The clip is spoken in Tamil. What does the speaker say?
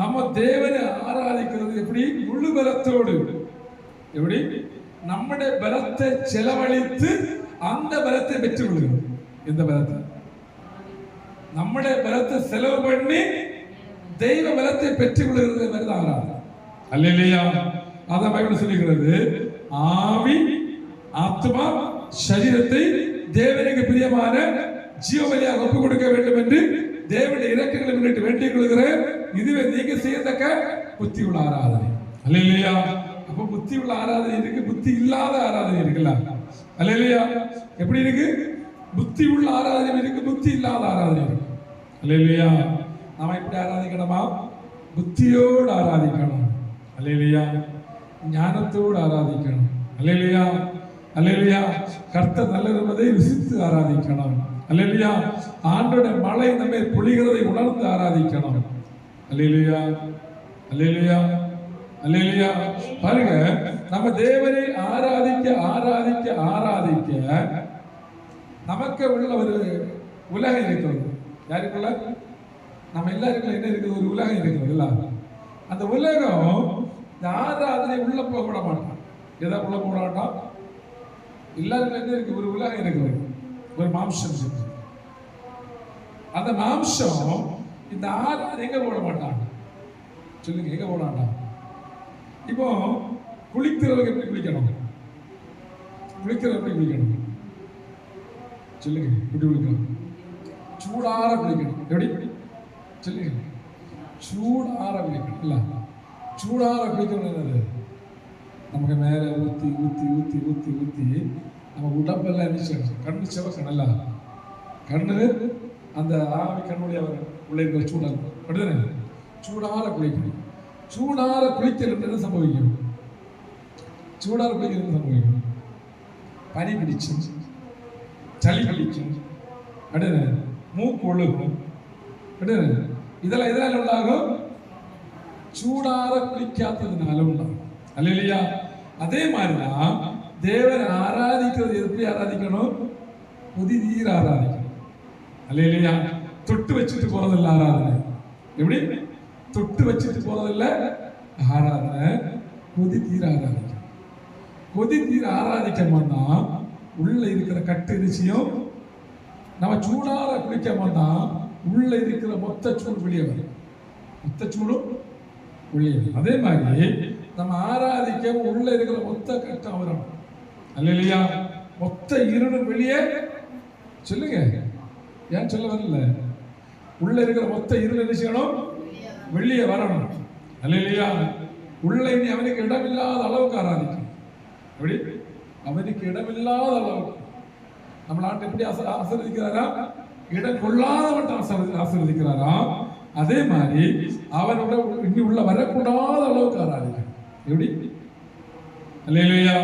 நம்ம தேவனை ஆராதிக்கிறது எப்படி? முழு பலத்தோடு. எப்படி? நம்முடைய பலத்தை செலவழித்து அந்த பலத்தை பெற்றுக் கொள்கிறோம். இந்த பலத்தை நம்முடைய பலத்தை செலவு பண்ணி தெய்வ பலத்தை பெற்றுக் கொள்கிறது மாதிரிதான் ஆராதனை. அல்லேலூயா. அதான் பைபிள் சொல்லுகிறது, ஆவி ஆத்மா சரீரத்தை தேவனுக்கு பிரியமான ஜீவபலியாக ஒப்புக் கொடுக்க வேண்டும் என்று தேவனுடைய இரக்கங்களை முன்னிட்டு வேண்டிக் கொள்கிறேன். இதுவே நீங்க செய்யத்தக்க புத்தி உள்ள ஆராதனை. அல்லேலூயா. அப்ப புத்தி உள்ள ஆராதனை இருக்கு, புத்தி இல்லாத ஆராதனை இருக்குல்ல. அல்லேலூயா. எப்படி இருக்கு? புத்தி உள்ள ஆராதனை இருக்கு, புத்தி இல்லாத ஆராதனை இருக்கு. அல்லேலூயா. நாம எப்படி ஆராதிக்கணுமா? புத்தியோடு ஆராதிக்கணும். அல்லேலூயா. ஞானத்தோடு ஆராதிக்கணும். அல்லேலூயா. அல்லேலூயா. கர்த்தர் நல்லவர் என்பதை ருசித்து ஆராதிக்கணும். அல்லேலூயா. ஆண்டோட மழை நம்மை பொழிகிறதை உணர்ந்து ஆராதிக்கணும். அல்லேலூயா. அல்லேலூயா. அல்லேலூயா. பாருங்க, நம்ம தேவனை ஆராதிக்க ஆராதிக்க ஆராதிக்க நமக்கு உள்ள ஒரு உலகம் இருக்கிறது. யாருக்குள்ள? நம்ம எல்லாருக்குள்ள என்ன இருக்குது? ஒரு உலகம் இருக்கிறது. அந்த உலகம் இந்த ஆராதனை உள்ள போக விட மாட்டான். எதா உள்ள போக மாட்டான்? எல்லாருக்கும் என்ன இருக்கு? ஒரு உலகம் இருக்கிறது, ஒரு மாம்சம் இருக்கு. அந்த மாம்சம் இந்த ஆராதனை எங்க போட மாட்டான்? சொல்லுங்க, எங்க போட மாட்டான்? இப்போ குளிக்கிறவங்க எப்படி குளிக்கணும்? குளிக்கிறவங்க எப்படி குளிக்கணும்? சொல்லுங்க, எப்படி குளிக்கணும்? சூடார குளிக்கணும். எப்படி? சொல்லுங்க, சூடார குளிக்கணும். இல்ல, சூடார குளிக்கணும். என்னது? நமக்கு மேல ஊத்தி ஊத்தி ஊத்தி ஊத்தி ஊத்தி நம்ம உடம்பெல்லாம் என்ன? கண்ணு சிவக்கணும்ல. கண்ணு அந்த ஆவி கண்ணுடைய உள்ள இருக்கிற சூடாக அப்படிதானே? சூடார குளிக்கணும். சூடார குளிக்கிறது என்ன சம்பவிக்கும்? சூடார குளிக்கிறது சம்பவிக்கும். பனி பிடிச்சும், சளி பிடிக்கும், அப்படியே மூக்கு ஒழுகும், அப்படியே இதெல்லாம் உண்டாகும். சூடார குளிக்காததுனால உண்டாகும். அல்லேலூயா. அதே மாதிரிதான் தேவனை ஆராதிக்கிறது எப்படி ஆராதிக்கணும்? புதி நீர் ஆராதிக்கணும். அல்லேலூயா. தொட்டு வச்சுட்டு போறதில்லை ஆராதனை. எப்படி? தொட்டு வச்சுட்டு போறதில்ல ஆராதனை. கொதி தீர ஆராதிக்கணும். கொதி தீர ஆராதிக்கமானா உள்ள இருக்கிற கட்டு நிச்சயம். நம்ம சூடார குளிக்கமானா உள்ள இருக்கிற மொத்த சூடு வெளியே வரும். மொத்த சூடும் வெளியே வரும். அதே மாதிரி நம்ம ஆராதிக்க உள்ள இருக்கிற மொத்த கட்டம் வரும். அல்லேலூயா. மொத்த இருளும் வெளியே. சொல்லுங்க, ஏன் சொல்ல வரல? உள்ள இருக்கிற மொத்த இருள் என்ன செய்யணும்? வெளியே வரணும். அல்லேலூயா. உள்ள இனி அவனுக்கு இடமில்லாத அளவுக்கு ஆராதிக்கும். எப்படி? அவனுக்கு இடமில்லாத அளவுக்கு. நம்ம நாட்டை எப்படி ஆசீர்வதிக்கிறாரா? இடம் கொள்ளாதவன் ஆசீர்வதிக்கிறாரா? அதே மாதிரி அவனோட இனி உள்ள வரக்கூடாத அளவுக்கு ஆராதிக்கும். எப்படி? அல்லேலூயா.